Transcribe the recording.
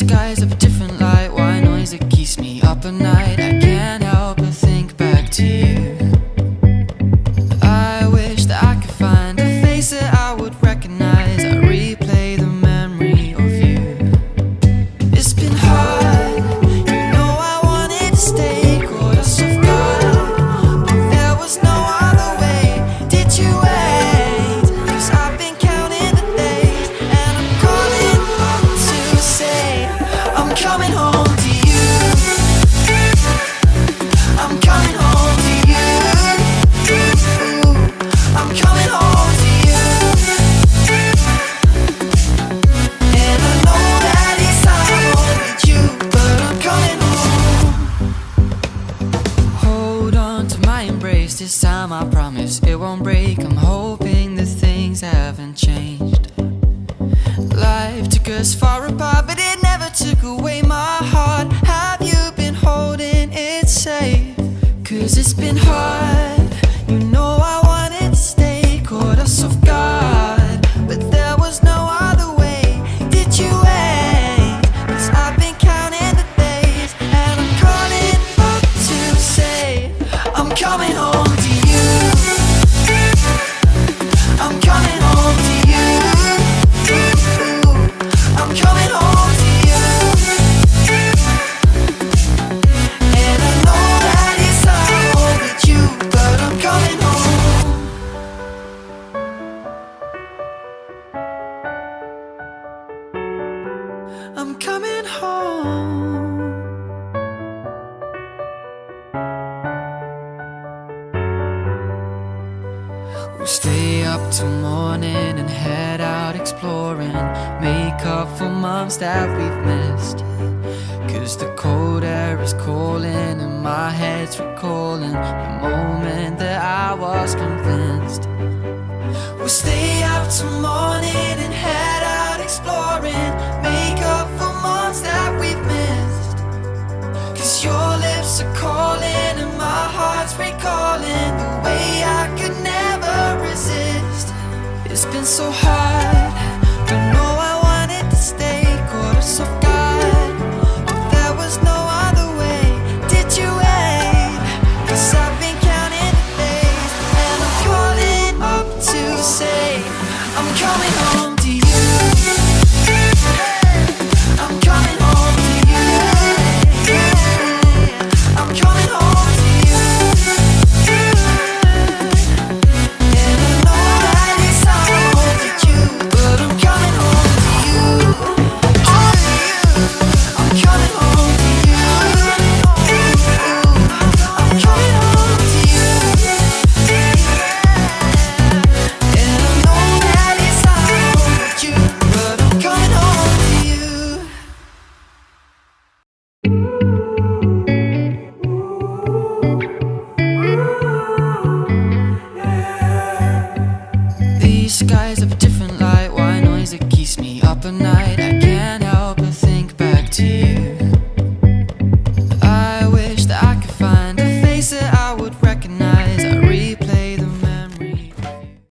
skies of a different light, white noise that keeps me up at night. I can't help but think back to you. I wish that I could find a face that I would recognize. I replay the memory of you. It's been hard, you know I wanted to stay, caught us off guard, but there was no other way. Did you wait? 'Cause I've been counting the days, and I'm calling up to say I'm coming home to you. I'm coming home to you. I'm coming home to you. And I know that it's hard with you, but I'm coming home. Hold on to my embrace, this time I promise it won't break. I'm hoping that things haven't changed. Life took us far apart, but it never took away my heart. Have you been holding it safe? 'Cause it's been hard, you know I wanted to stay, caught us off guard, but there was no other way. Did you wait? 'Cause I've been counting the days, and I'm calling up to say I'm coming home to you. I'm coming home to you. I'm coming home to you. And I know that it's hard with you, but I'm coming home. I'm coming home. We'll stay up till morning and head out exploring, make up for months that we've missed. 'Cause the cold air is calling and my head's recalling the moment that I was convinced. We'll stay up till morning and head out exploring, make up for months that we've missed. 'Cause your lips are calling and my heart's recalling the way I could never resist. It's been so hard, but no, I wanted to stay, caught us off guard, but there was no other way. Did you wait? 'Cause I've been counting the days, and I'm calling up to say I'm coming home to you. I'm coming home to you. I'm coming home to you. And I know that it's hard with you, but I'm coming home to you. I'm coming home to you. I'm coming home to you. And I know that it's hard with you, but I'm coming home to you. These skies of a